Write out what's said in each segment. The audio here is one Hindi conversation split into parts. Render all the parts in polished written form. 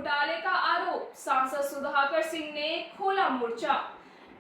घोटाले का आरोप, सांसद सुधाकर सिंह ने खोला मोर्चा।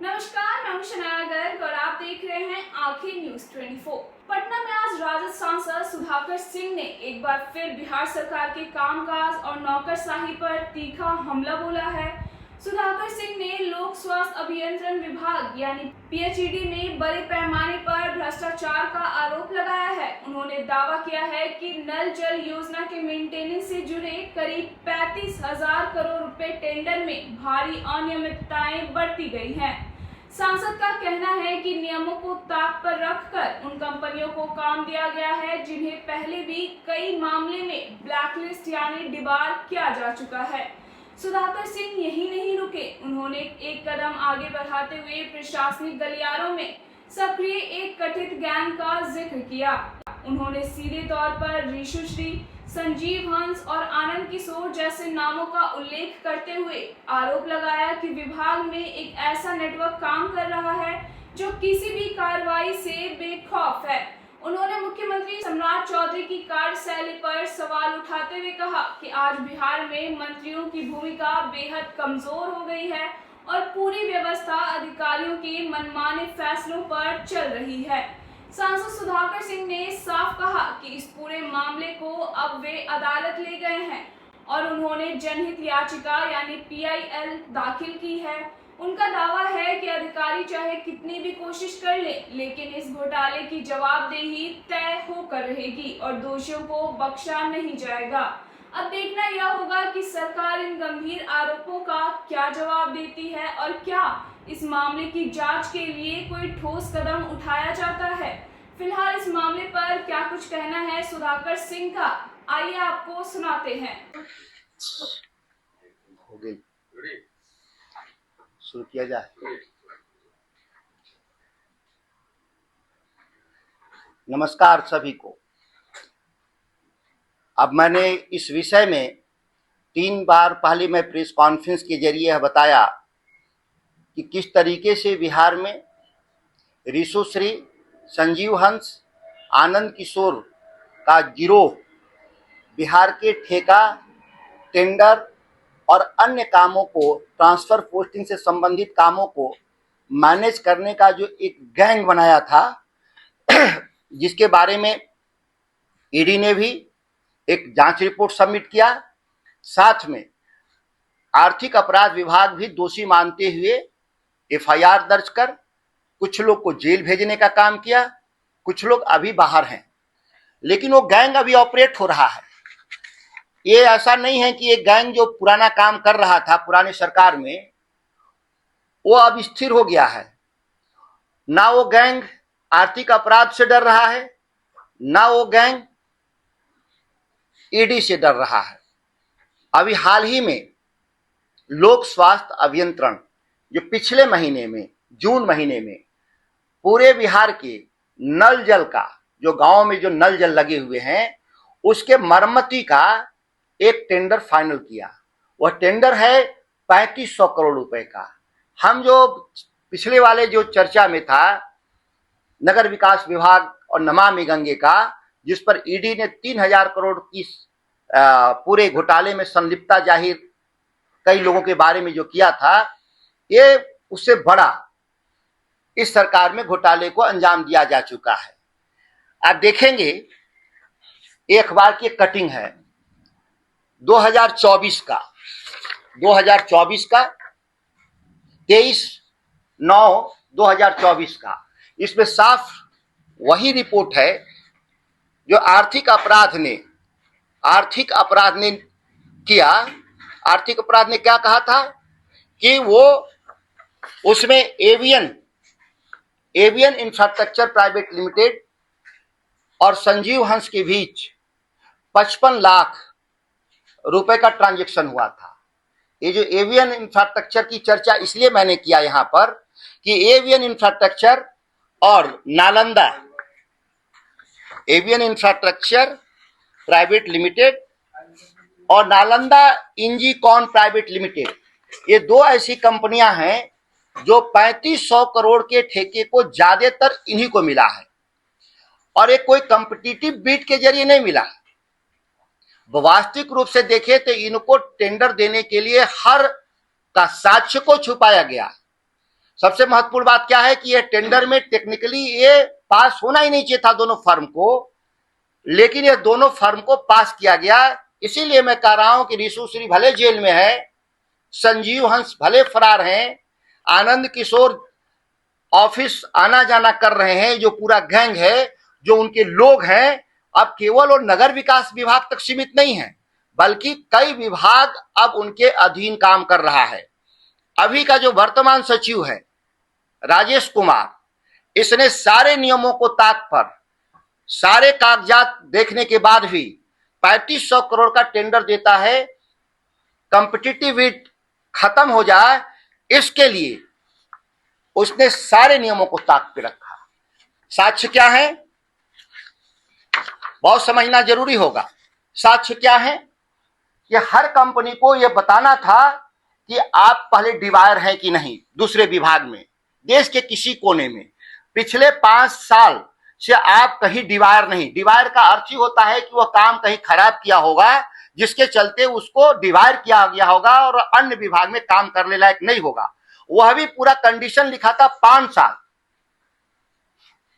नमस्कार, मैं हूं शनाया गर्ग और आप देख रहे हैं आंखें न्यूज 24। पटना में आज राजद सांसद सुधाकर सिंह ने एक बार फिर बिहार सरकार के कामकाज और नौकरशाही पर तीखा हमला बोला है। सुधाकर सिंह ने लोक स्वास्थ्य अभियंत्रण विभाग यानी पीएचईडी में बड़े पैमाने पर भ्रष्टाचार का आरोप लगाया है। उन्होंने दावा किया है कि नल जल योजना के मेंटेनेंस से जुड़े करीब 35,000 करोड़ रुपए टेंडर में भारी अनियमितताएं बरती गई हैं। सांसद का कहना है कि नियमों को ताक पर रखकर उन कंपनियों को काम दिया गया है जिन्हें पहले भी कई मामले में ब्लैकलिस्ट यानी डिबार किया जा चुका है। सुधाकर सिंह यही नहीं रुके, उन्होंने एक कदम आगे बढ़ाते हुए प्रशासनिक गलियारों में सक्रिय एक कथित गैंग का जिक्र किया। उन्होंने सीधे तौर पर ऋषुश्री, संजीव हंस और आनंद किशोर जैसे नामों का उल्लेख करते हुए आरोप लगाया कि विभाग में एक ऐसा नेटवर्क काम कर रहा है जो किसी भी कार्रवाई से बेखौफ है। उन्होंने मुख्यमंत्री सम्राट चौधरी की कार्यशैली पर सवाल उठाते हुए कहा कि आज बिहार में मंत्रियों की भूमिका बेहद कमजोर हो गई है और पूरी व्यवस्था अधिकारियों के मनमाने फैसलों पर चल रही है। सांसद सुधाकर सिंह ने साफ कहा कि इस पूरे मामले को अब वे अदालत ले गए हैं और उन्होंने जनहित याचिका यानी पीआईएल दाखिल की है। उनका दावा है कि अधिकारी चाहे कितनी भी कोशिश कर ले, लेकिन इस घोटाले की जवाबदेही तय होकर रहेगी और दोषियों को बख्शा नहीं जाएगा। अब देखना यह होगा कि सरकार इन गंभीर आरोपों का क्या जवाब देती है और क्या इस मामले की जांच के लिए कोई ठोस कदम उठाया जाता है। फिलहाल इस मामले पर क्या कुछ कहना है सुधाकर सिंह का, आइए आपको सुनाते हैं। शुरू किया जाए। नमस्कार सभी को। अब मैंने इस विषय में 3 बार पहले मैं प्रेस कॉन्फ्रेंस के जरिए यह बताया कि किस तरीके से बिहार में ऋषुश्री, संजीव हंस, आनंद किशोर का गिरोह बिहार के ठेका, टेंडर और अन्य कामों को, ट्रांसफर पोस्टिंग से संबंधित कामों को मैनेज करने का जो एक गैंग बनाया था, जिसके बारे में ईडी ने भी एक जांच रिपोर्ट सबमिट किया। साथ में आर्थिक अपराध विभाग भी दोषी मानते हुए एफआईआर दर्ज कर कुछ लोग को जेल भेजने का काम किया, कुछ लोग अभी बाहर हैं, लेकिन वो गैंग अभी ऑपरेट हो रहा है। ये ऐसा नहीं है कि ये गैंग जो पुराना काम कर रहा था पुराने सरकार में, वो अब स्थिर हो गया है। ना वो गैंग आर्थिक अपराध से डर रहा है, ना वो गैंग ईडी से डर रहा है। अभी हाल ही में लोक स्वास्थ्य अभियंत्रण जो पिछले महीने में, जून महीने में पूरे बिहार के नल जल का, जो गांव में जो नल जल लगे हुए हैं, उसके मरम्मती का एक टेंडर फाइनल किया। वह टेंडर है 3500 करोड़ रुपए का। हम जो पिछले वाले जो चर्चा में था नगर विकास विभाग और नमामि गंगे का, जिस पर ईडी ने 3000 करोड़ की पूरे घोटाले में संलिप्तता जाहिर कई लोगों के बारे में जो किया था, ये उससे बड़ा इस सरकार में घोटाले को अंजाम दिया जा चुका है। आप देखेंगे एक अखबार की कटिंग है 2024 का 23/9/2024 का। इसमें साफ वही रिपोर्ट है जो आर्थिक अपराध ने किया। आर्थिक अपराध ने क्या कहा था कि वो उसमें एवियन इंफ्रास्ट्रक्चर प्राइवेट लिमिटेड और संजीव हंस के बीच 55 लाख रुपए का ट्रांजैक्शन हुआ था। ये जो एवियन इंफ्रास्ट्रक्चर की चर्चा इसलिए मैंने किया यहां पर कि एवियन इंफ्रास्ट्रक्चर और Nalanda avian infrastructure private limited और नालंदा इंजीकॉन प्राइवेट लिमिटेड, ये 2 ऐसी कंपनियां हैं जो 3500 करोड़ के ठेके को ज्यादातर इन्हीं को मिला है और ये कोई कॉम्पिटिटिव बीट के जरिए नहीं मिला। वास्तविक रूप से देखें तो इनको टेंडर देने के लिए हर का साक्ष्य को छुपाया गया। सबसे महत्वपूर्ण बात क्या है कि ये टेंडर में टेक्निकली ये पास होना ही नहीं चाहिए था दोनों फर्म को, लेकिन ये दोनों फर्म को पास किया गया। इसीलिए मैं कह रहा हूं कि रिशु श्री भले जेल में है, संजीव हंस भले फरार हैं, आनंद किशोर ऑफिस आना जाना कर रहे हैं, जो पूरा गैंग है, जो उनके लोग हैं, अब केवल वो नगर विकास विभाग तक सीमित नहीं है, बल्कि कई विभाग अब उनके अधीन काम कर रहा है। अभी का जो वर्तमान सचिव है राजेश कुमार, इसने सारे नियमों को ताक पर सारे कागजात देखने के बाद भी 3500 करोड़ का टेंडर देता है। कॉम्पिटिटिविटी खत्म हो जाए इसके लिए उसने सारे नियमों को ताक पे रखा। साक्ष्य क्या है, बहुत समझना जरूरी होगा। साक्ष्य क्या है कि हर कंपनी को यह बताना था कि आप पहले डिवायर हैं कि नहीं दूसरे विभाग में, देश के किसी कोने में। पिछले 5 साल से आप कहीं डिवायर नहीं, डिवायर का अर्थ ही होता है कि वह काम कहीं खराब किया होगा जिसके चलते उसको डिवायर किया गया होगा और अन्य विभाग में काम करने लायक नहीं होगा। वह भी पूरा कंडीशन लिखा था 5 साल।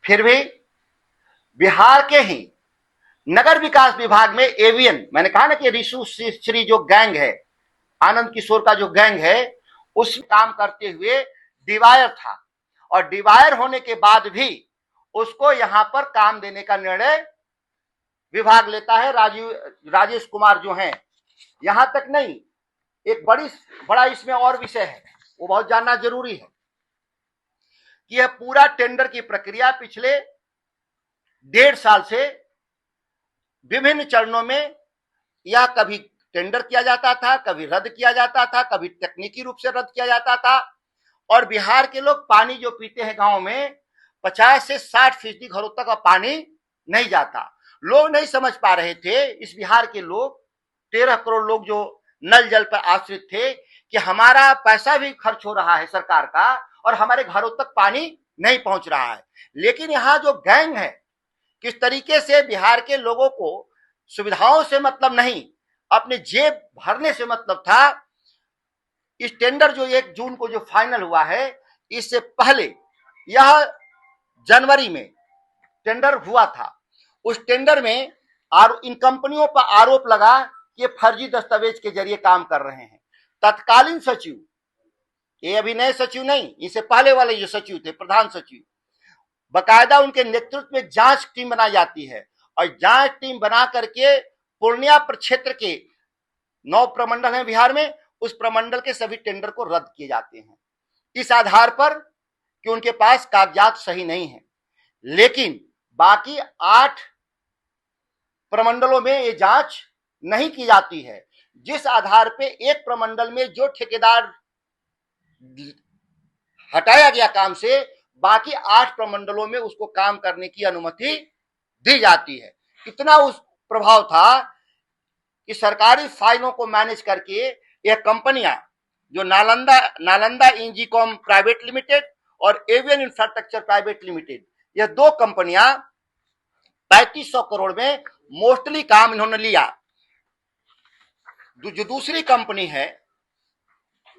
फिर भी बिहार के ही नगर विकास विभाग में एवीएन, मैंने कहा ना कि रिशु श्री जो गैंग है, आनंद किशोर का जो गैंग है, उस काम करते हुए डिवायर था, और डिवायर होने के बाद भी उसको यहां पर काम देने का निर्णय विभाग लेता है राजेश कुमार जो हैं। यहां तक नहीं, एक बड़ा इसमें और विषय है, वो बहुत जानना जरूरी है कि यह पूरा टेंडर की प्रक्रिया पिछले 1.5 साल से विभिन्न चरणों में या कभी टेंडर किया जाता था, कभी रद्द किया जाता था, कभी तकनीकी रूप से रद्द किया जाता था। और बिहार के लोग पानी जो पीते हैं गांव में 50 से 60% घरों तक का पानी नहीं जाता। लोग नहीं समझ पा रहे थे, इस बिहार के लोग 13 करोड़ लोग जो नल जल पर आश्रित थे, कि हमारा पैसा भी खर्च हो रहा है सरकार का और हमारे घरों तक पानी नहीं पहुंच रहा है। लेकिन यहाँ जो गैंग है, किस तरीके से बिहार के लोगों को सुविधाओं से मतलब नहीं, अपने जेब भरने से मतलब था। इस टेंडर जो 1 जून को जो फाइनल हुआ है, इससे पहले यह जनवरी में टेंडर हुआ था। उस टेंडर में इन कंपनियों पर आरोप लगा कि ये फर्जी दस्तावेज के जरिए काम कर रहे हैं। तत्कालीन सचिव, ये अभी नए सचिव नहीं, इससे पहले वाले जो सचिव थे, प्रधान सचिव, बकायदा उनके नेतृत्व में जांच टीम बनाई जाती है, और जांच टीम बना करके पूर्णिया प्रक्षेत्र के 9 प्रमंडल हैं बिहार में, उस प्रमंडल के सभी टेंडर को रद्द किए जाते हैं इस आधार पर कि उनके पास कागजात सही नहीं है। लेकिन बाकी 8 प्रमंडलों में ये जांच नहीं की जाती है, जिस आधार पे एक प्रमंडल में जो ठेकेदार हटाया गया काम से, बाकी 8 प्रमंडलों में उसको काम करने की अनुमति दी जाती है। इतना उस प्रभाव था कि सरकारी फाइलों को मैनेज करके यह कंपनियां, जो नालंदा इंजीकॉम प्राइवेट लिमिटेड और एवियन इंफ्रास्ट्रक्चर प्राइवेट लिमिटेड, यह 2 कंपनियां 3500 करोड़ में मोस्टली काम इन्होंने लिया। जो दूसरी कंपनी है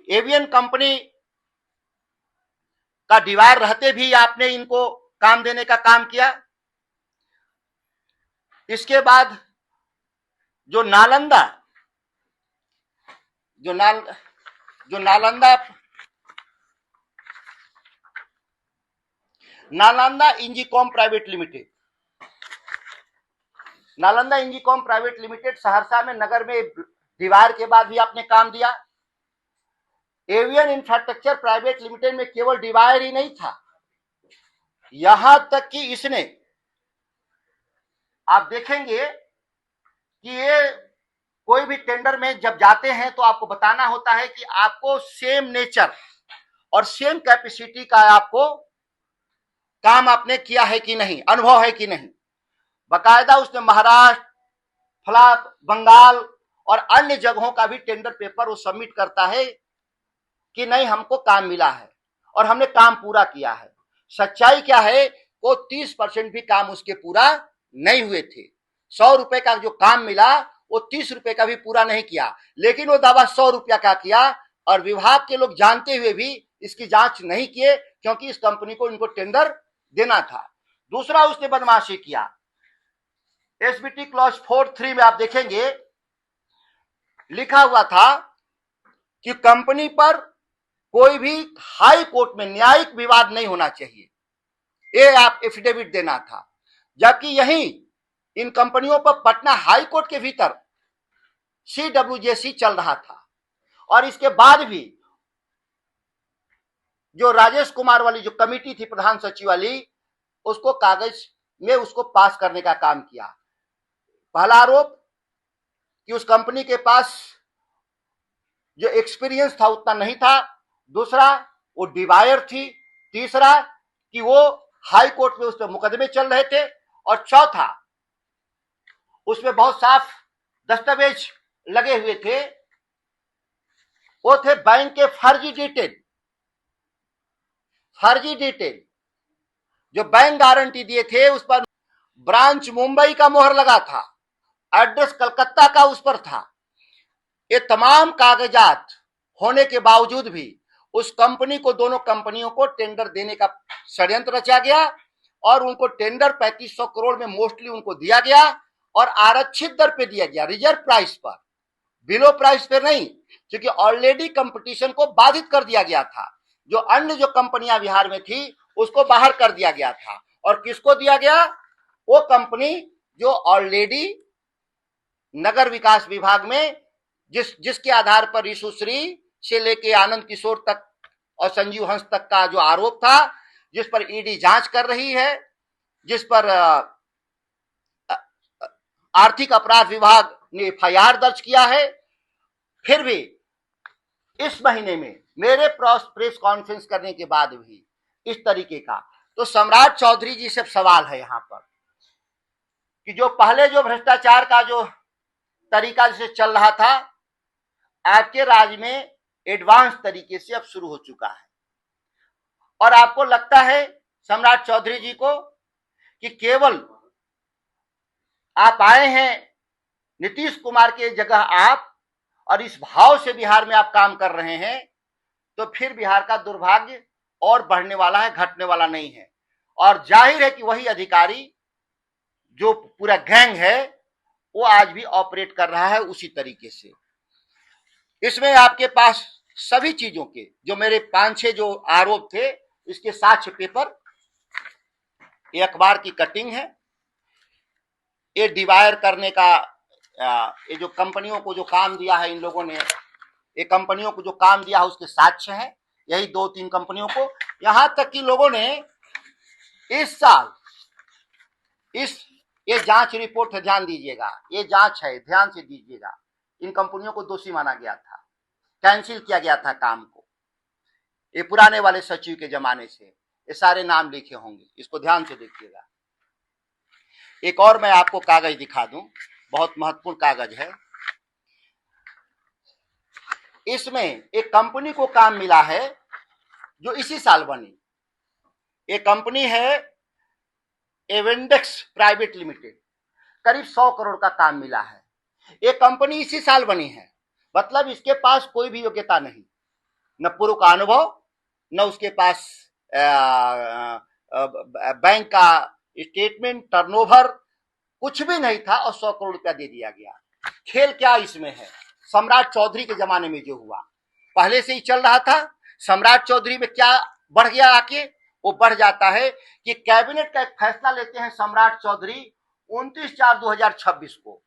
एवियन कंपनी का डिवायर रहते भी आपने इनको काम देने का काम किया। इसके बाद जो Nalanda Engicom private limited, Nalanda Engicom private limited Saharsa में नगर में दीवार के बाद भी आपने काम दिया। एवियन इंफ्रास्ट्रक्चर प्राइवेट लिमिटेड में केवल डिवायर ही नहीं था, यहां तक कि इसने, आप देखेंगे कि ये कोई भी टेंडर में जब जाते हैं तो आपको बताना होता है कि आपको सेम नेचर और सेम कैपेसिटी का आपको काम आपने किया है कि नहीं, अनुभव है कि नहीं। बकायदा उसने महाराष्ट्र, बंगाल और अन्य जगहों का भी टेंडर पेपर वो सबमिट करता है कि नहीं हमको काम मिला है और हमने काम पूरा किया है। सच्चाई क्या है, वो 30% भी काम उसके पूरा नहीं हुए थे। 100 रुपए का जो काम मिला वो 30 रुपए का भी पूरा नहीं किया, लेकिन वो दावा 100 रुपया का किया और विभाग के लोग जानते हुए भी इसकी जांच नहीं किए, क्योंकि इस कंपनी को इनको टेंडर देना था। दूसरा उसने बदमाशी किया। एसबीटी क्लॉज 4(3) में आप देखेंगे लिखा हुआ था कि कंपनी पर कोई भी हाई कोर्ट में न्यायिक विवाद नहीं होना चाहिए, ये आप एफिडेविट देना था। जबकि यही इन कंपनियों पर पटना हाई कोर्ट के भीतर CWJC चल रहा था और इसके बाद भी जो राजेश कुमार वाली जो कमेटी थी प्रधान सचिव वाली, उसको कागज में उसको पास करने का काम किया। पहला आरोप कि उस कंपनी के पास जो एक्सपीरियंस था उतना नहीं था, दूसरा वो डिवायर थी, तीसरा कि वो हाई कोर्ट में उस पर मुकदमे चल रहे थे, और चौथा उसमें बहुत साफ दस्तावेज लगे हुए थे, वो थे बैंक के फर्जी डिटेल। जो बैंक गारंटी दिए थे उस पर ब्रांच मुंबई का मोहर लगा था, एड्रेस कलकत्ता का उस पर था। ये तमाम कागजात होने के बावजूद भी उस कंपनी को, दोनों कंपनियों को टेंडर देने का षड्यंत्र रचा गया और उनको टेंडर 3500 करोड़ में मोस्टली उनको दिया गया और आरक्षित दर पे दिया गया, रिजर्व प्राइस पर, बिलो प्राइस पे नहीं, क्योंकि ऑलरेडी कंपटीशन को बाधित कर दिया गया था। जो अन्य जो कंपनियां बिहार में थी उसको बाहर कर दिया गया था, और किसको दिया गया? वो कंपनी जो ऑलरेडी नगर विकास विभाग में जिसके आधार पर ऋषुश्री से लेके आनंद किशोर तक और संजीव हंस तक का जो आरोप था, जिस पर ईडी जांच कर रही है, जिस पर आर्थिक अपराध विभाग ने FIR दर्ज किया है, फिर भी इस महीने में मेरे प्रेस कॉन्फ्रेंस करने के बाद भी इस तरीके का, तो सम्राट चौधरी जी से सवाल है यहां पर कि जो पहले जो भ्रष्टाचार का जो तरीका जैसे चल रहा था, आपके राज्य में एडवांस तरीके से अब शुरू हो चुका है। और आपको लगता है सम्राट चौधरी जी को कि केवल आप आए हैं नीतीश कुमार के जगह आप, और इस भाव से बिहार में आप काम कर रहे हैं, तो फिर बिहार का दुर्भाग्य और बढ़ने वाला है, घटने वाला नहीं है। और जाहिर है कि वही अधिकारी जो पूरा गैंग है वो आज भी ऑपरेट कर रहा है उसी तरीके से। इसमें आपके पास सभी चीजों के जो मेरे 5-6 जो आरोप थे, इसके साक्ष्य पेपर, ये अखबार की कटिंग है, ये डिवायर करने का, ये जो कंपनियों को जो काम दिया है इन लोगों ने, ये कंपनियों को जो काम दिया है उसके साक्ष्य हैं, यही 2-3 कंपनियों को। यहां तक कि लोगों ने इस साल ये जांच रिपोर्ट है, ध्यान दीजिएगा, ये जांच है, ध्यान से दीजिएगा, इन कंपनियों को दोषी माना गया था, कैंसिल किया गया था काम को। ये पुराने वाले सचिव के जमाने से ये सारे नाम लिखे होंगे, इसको ध्यान से देखिएगा। एक और मैं आपको कागज दिखा दूं, बहुत महत्वपूर्ण कागज है। इसमें एक कंपनी को काम मिला है जो इसी साल बनी, एक कंपनी है एवेंडेक्स प्राइवेट लिमिटेड, करीब 100 करोड़ का काम मिला है। एक कंपनी इसी साल बनी है, मतलब इसके पास कोई भी योग्यता नहीं, न पूर्व का अनुभव, न उसके पास बैंक का स्टेटमेंट, टर्नओवर कुछ भी नहीं था, और 100 करोड़ रुपया दे दिया गया। खेल क्या इसमें है? सम्राट चौधरी के जमाने में जो हुआ पहले से ही चल रहा था। सम्राट चौधरी में क्या बढ़ गया आके? वो बढ़ जाता है कि कैबिनेट का एक फैसला लेते हैं सम्राट चौधरी 29/4/2026 को,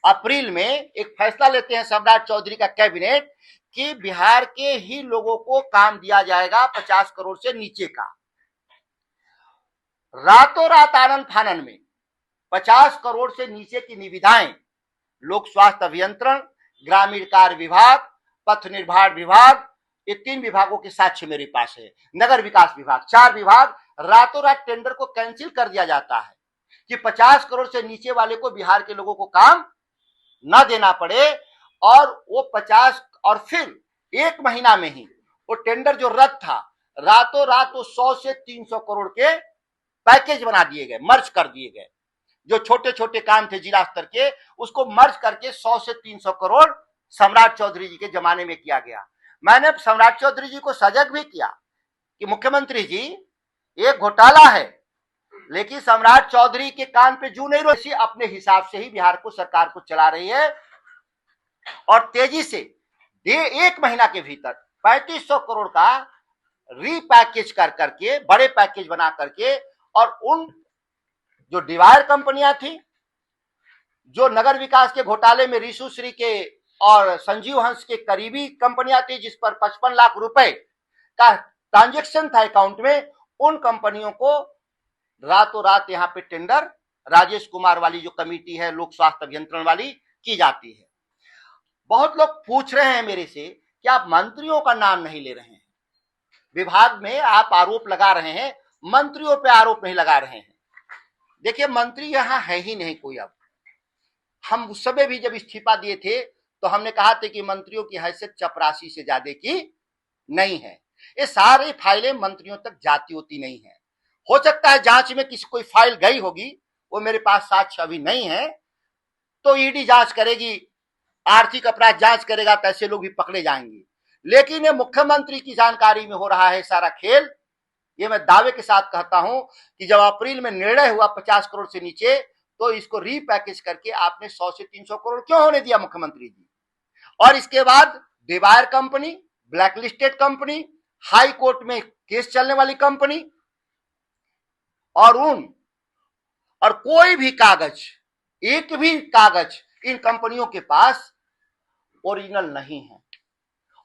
अप्रैल में एक फैसला लेते हैं सम्राट चौधरी का कैबिनेट कि बिहार के ही लोगों को काम दिया जाएगा 50 करोड़ से नीचे का। रातों रात आनंद फानन में 50 करोड़ से नीचे की निविदाएं लोक स्वास्थ्य अभियंत्रण, ग्रामीण कार्य विभाग, पथ निर्माण विभाग, ये 3 विभागों के साक्ष्य मेरे पास है, नगर विकास विभाग, 4 विभाग, रातों रात टेंडर को कैंसिल कर दिया जाता है कि 50 करोड़ से नीचे वाले को, बिहार के लोगों को काम न देना पड़े। और वो 50, और फिर 1 महीना में ही वो टेंडर जो रद्द था, रातों रात वो 100 से 300 करोड़ के पैकेज बना दिए गए, मर्ज कर दिए गए। जो छोटे छोटे काम थे जिला स्तर के, उसको मर्ज करके 100 से 300 करोड़ सम्राट चौधरी जी के जमाने में किया गया। मैंने सम्राट चौधरी जी को सजग भी किया कि मुख्यमंत्री जी एक घोटाला है, लेकिन सम्राट चौधरी के कान पे जू नहीं रोकी, अपने हिसाब से ही बिहार को सरकार को चला रही है और तेजी से 1 महीना के भीतर 3500 करोड़ का रीपैकेज कर करके, बड़े पैकेज बना करके, और उन जो डिवायर कंपनियां थी, जो नगर विकास के घोटाले में रीशु श्री के और संजीव हंस के करीबी कंपनियां थी, जिस पर 55 लाख रुपए का ट्रांजैक्शन था अकाउंट में, उन कंपनियों को रातों रात यहां पे टेंडर राजेश कुमार वाली जो कमेटी है लोक स्वास्थ्य अभियंत्रण वाली की जाती है। बहुत लोग पूछ रहे हैं मेरे से कि आप मंत्रियों का नाम नहीं ले रहे हैं, विभाग में आप आरोप लगा रहे हैं, मंत्रियों पे आरोप नहीं लगा रहे हैं। देखिए, मंत्री यहां है ही नहीं कोई। अब हम उस समय भी जब इस्तीफा दिए थे तो हमने कहा था कि मंत्रियों की हैसियत चपरासी से ज्यादा की नहीं है। ये सारी फाइलें मंत्रियों तक जाती होती नहीं है। हो सकता है जांच में किसी कोई फाइल गई होगी, वो मेरे पास साक्ष्य अभी नहीं है, तो ईडी जांच करेगी, आर्थिक अपराध जांच करेगा, तो ऐसे लोग भी पकड़े जाएंगे। लेकिन ये मुख्यमंत्री की जानकारी में हो रहा है सारा खेल। ये मैं दावे के साथ कहता हूं कि जब अप्रैल में निर्णय हुआ 50 करोड़ से नीचे, तो इसको रीपैकेज करके आपने 100 से 300 करोड़ क्यों होने दिया मुख्यमंत्री जी? और इसके बाद डिवायर company, blacklisted company, high court में केस चलने वाली कंपनी, और कोई भी कागज, एक भी कागज इन कंपनियों के पास ओरिजिनल नहीं है।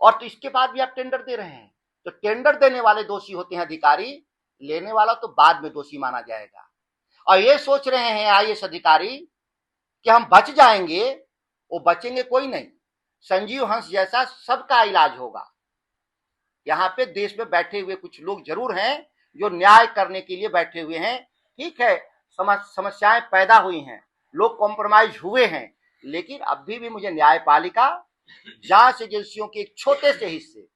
और तो इसके बाद भी आप टेंडर दे रहे हैं, तो टेंडर देने वाले दोषी होते हैं अधिकारी, लेने वाला तो बाद में दोषी माना जाएगा। और ये सोच रहे हैं आईएएस अधिकारी कि हम बच जाएंगे, वो बचेंगे कोई नहीं। संजीव हंस जैसा सबका इलाज होगा। यहाँ पे देश में बैठे हुए कुछ लोग जरूर हैं जो न्याय करने के लिए बैठे हुए हैं। ठीक है, समस्याएं पैदा हुई हैं, लोग कॉम्प्रोमाइज हुए हैं, लेकिन अभी भी मुझे न्यायपालिका, जांच एजेंसियों के एक छोटे से हिस्से,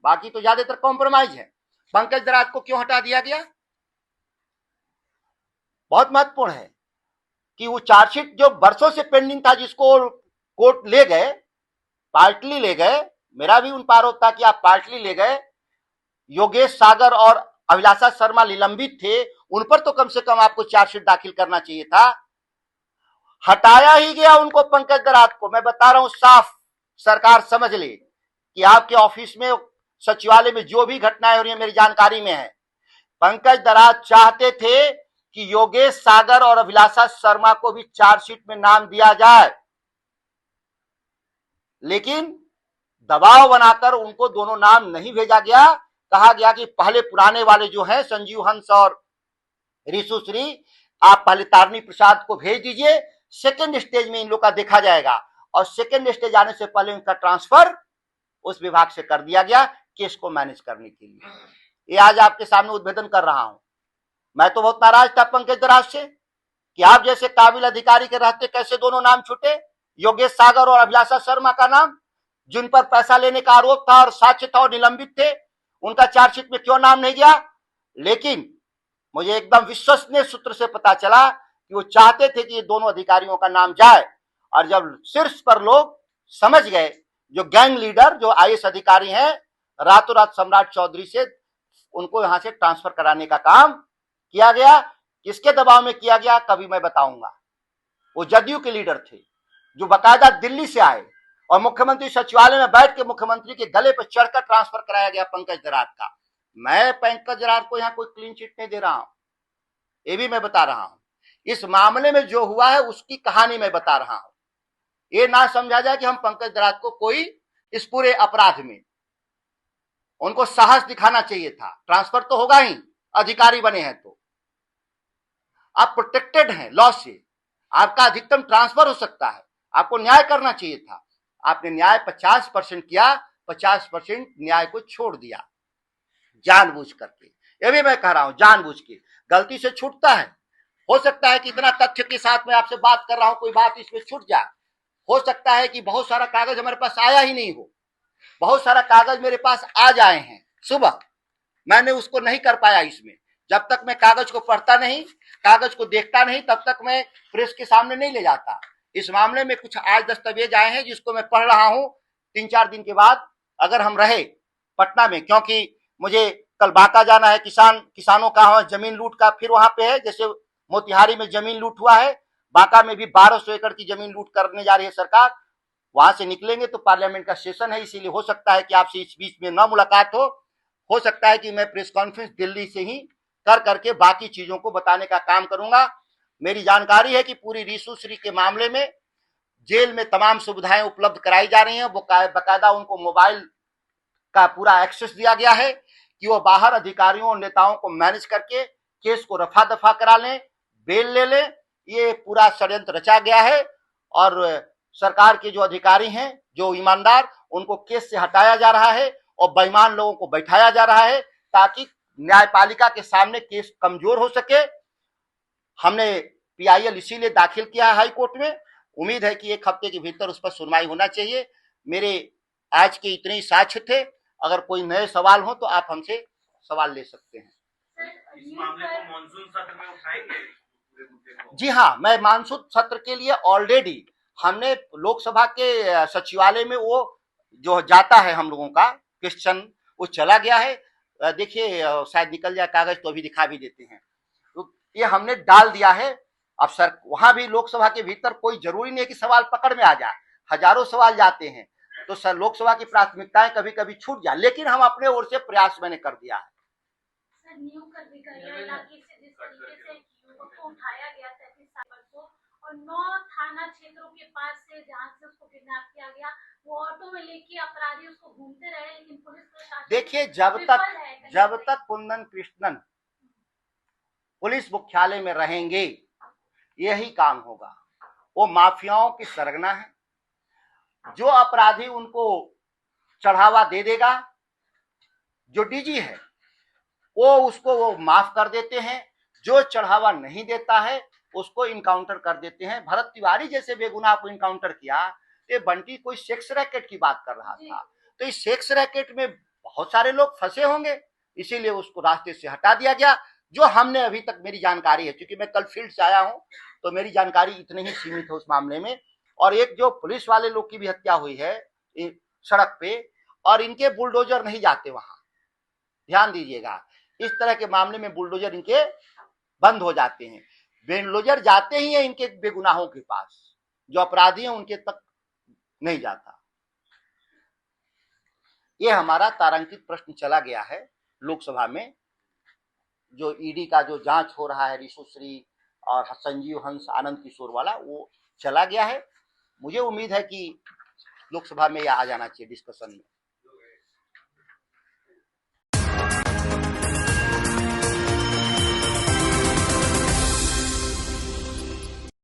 बाकी तो ज्यादातर कॉम्प्रोमाइज है। पंकज दराज को क्यों हटा दिया गया? बहुत महत्वपूर्ण है कि वो चार्जशीट जो बरसों से पेंडिंग था, जिसको कोर्ट ले गए, पार्टली ले गए, मेरा भी उन पर आरोप था कि आप पार्टली ले गए। योगेश सागर और अभिलाषा शर्मा निलंबित थे, उन पर तो कम से कम आपको चार्जशीट दाखिल करना चाहिए था। हटाया ही गया उनको, पंकज दराज को। मैं बता रहा हूं साफ, सरकार समझ ले कि आपके ऑफिस में, सचिवालय में जो भी घटनाएं हो रही है मेरी जानकारी में है। पंकज दराज चाहते थे कि योगेश सागर और अभिलाषा शर्मा को भी चार्जशीट में नाम दिया जाए, लेकिन दबाव बनाकर उनको दोनों नाम नहीं भेजा गया। कहा गया कि पहले पुराने वाले जो हैं संजीव हंस और रीशु श्री, आप पहले तारणी प्रसाद को भेज दीजिए, सेकेंड स्टेज में इन लोग का देखा जाएगा। और सेकेंड स्टेज आने से पहले उनका ट्रांसफर उस विभाग से कर दिया गया केस को मैनेज करने के लिए। ये आज आपके सामने उद्भेदन कर रहा हूं। मैं तो बहुत नाराज था पंकज दराज से कि आप जैसे काबिल अधिकारी के रहते कैसे दोनों नाम छूटे, योगेश सागर और अभिलाषा शर्मा का नाम, जिन पर पैसा लेने का आरोप था और साक्ष्य था और निलंबित थे, उनका चार्जशीट में क्यों नाम नहीं गया? लेकिन मुझे एकदम विश्वसनीय सूत्र से पता चला कि वो चाहते थे कि ये दोनों अधिकारियों का नाम जाए। और जब शीर्ष पर लोग समझ गए, जो गैंग लीडर, जो आईएएस अधिकारी हैं, रातों रात सम्राट चौधरी से उनको यहां से ट्रांसफर कराने का काम किया गया। किसके दबाव में किया गया कभी मैं बताऊंगा। वो जदयू के लीडर थे जो बकायदा दिल्ली से आए और मुख्यमंत्री सचिवालय में बैठ के मुख्यमंत्री के गले पर चढ़कर ट्रांसफर कराया गया पंकज दराज का। मैं पंकज दराज को यहाँ कोई क्लीन चिट नहीं दे रहा हूं, ये भी मैं बता रहा हूं। इस मामले में जो हुआ है उसकी कहानी मैं बता रहा हूं। ये ना समझा जाए कि हम पंकज दराज को कोई, इस पूरे अपराध में उनको साहस दिखाना चाहिए था। ट्रांसफर तो होगा ही, अधिकारी बने हैं तो आप प्रोटेक्टेड हैं लॉ से, आपका अधिकतम ट्रांसफर हो सकता है, आपको न्याय करना चाहिए था। आपने न्याय 50% किया, 50% न्याय को छोड़ दिया जानबूझ करके। ये भी मैं कह रहा हूं, जानबूझ के गलती से छूटता है। हो सकता है कि इतना तथ्य के साथ मैं आपसे बात कर रहा हूं, कोई बात इसमें छूट जाए। हो सकता है कि बहुत सारा कागज हमारे पास आया ही नहीं हो, बहुत सारा कागज मेरे पास आ जाए हैं सुबह, मैंने उसको नहीं कर पाया इसमें, जब तक मैं कागज को पढ़ता नहीं, कागज को देखता नहीं, तब तक मैं प्रेस के सामने नहीं ले जाता। इस मामले में कुछ आज दस्तावेज आए हैं जिसको मैं पढ़ रहा हूं। 3-4 दिन के बाद अगर हम रहे पटना में, क्योंकि मुझे कल बांका जाना है, किसानों का जमीन लूट का फिर वहां पे है, जैसे मोतिहारी में जमीन लूट हुआ है, बांका में भी 1200 एकड़ की जमीन लूट करने जा रही है सरकार। वहां से निकलेंगे तो पार्लियामेंट का सेशन है, इसीलिए हो सकता है कि आपसे इस बीच में न मुलाकात हो सकता है कि मैं प्रेस कॉन्फ्रेंस दिल्ली से ही कर करके बाकी चीजों को बताने का काम करूंगा। मेरी जानकारी है कि पूरी रीशु श्री के मामले में जेल में तमाम सुविधाएं उपलब्ध कराई जा रही हैं। वो बाकायदा उनको मोबाइल का पूरा एक्सेस दिया गया है कि वो बाहर अधिकारियों और नेताओं को मैनेज करके केस को रफा दफा करा लें, बेल ले लें। ये पूरा षड्यंत्र रचा गया है और सरकार के जो अधिकारी हैं, जो ईमानदार, उनको केस से हटाया जा रहा है और बेईमान लोगों को बैठाया जा रहा है ताकि न्यायपालिका के सामने केस कमजोर हो सके। हमने पीआईएल इसीलिए दाखिल किया है हाई कोर्ट में। उम्मीद है कि 1 हफ्ते के भीतर उस पर सुनवाई होना चाहिए। मेरे आज के इतने ही साक्ष्य थे। अगर कोई नए सवाल हो तो आप हमसे सवाल ले सकते हैं। इस मामले को मानसून सत्र में उठाएंगे? जी हाँ, मैं मानसून सत्र के लिए ऑलरेडी हमने लोकसभा के सचिवालय में वो जो जाता है हम लोगों का क्वेश्चन, वो चला गया है। देखिए शायद निकल जाए कागज तो अभी दिखा भी देते हैं। तो ये हमने डाल दिया है। अब सर वहां भी लोकसभा के भीतर कोई जरूरी नहीं है कि सवाल पकड़ में आ जाए, हजारों सवाल जाते हैं, तो सर लोकसभा की प्राथमिकताएं कभी कभी छूट जाए, लेकिन हम अपने ओर से प्रयास मैंने कर दिया है। सर न्यू करबिकरिया इलाके से जिस तरीके से युवक को उठाया गया 33 साल को और 9 थाना क्षेत्रों के पास से जहां से उसको किडनैप किया गया, वो ऑटो में लेके अपराधी उसको घूमते रहे, लेकिन पुलिस प्रशासन देखिए जब तक कुंदन कृष्णन पुलिस मुख्यालय में रहेंगे यही काम होगा। वो माफियाओं की सरगना है। जो अपराधी उनको चढ़ावा दे देगा, जो डीजी है वो माफ कर देते हैं, जो चढ़ावा नहीं देता है उसको इनकाउंटर कर देते हैं। भरत तिवारी जैसे बेगुनाह को इनकाउंटर किया। ये बंटी कोई सेक्स रैकेट की बात कर रहा था, तो इस सेक्स रैकेट में बहुत सारे लोग फंसे होंगे, इसीलिए उसको रास्ते से हटा दिया गया। जो हमने अभी तक मेरी जानकारी है, क्योंकि मैं कल फील्ड से आया हूं तो मेरी जानकारी इतनी ही सीमित है उस मामले में। और एक जो पुलिस वाले लोग की भी हत्या हुई है सड़क पे, और इनके बुलडोजर नहीं जाते वहां, ध्यान दीजिएगा। इस तरह के मामले में बुलडोजर इनके बंद हो जाते हैं। बुलडोजर जाते ही है इनके बेगुनाहों के पास, जो अपराधी हैं उनके तक नहीं जाता। ये हमारा तारांकित प्रश्न चला गया है लोकसभा में। जो ईडी का जो जांच हो रहा है रीशु श्री और संजीव हंस आनंद किशोर वाला, वो चला गया है। मुझे उम्मीद है कि लोकसभा में यह आ जाना चाहिए डिस्कशन में।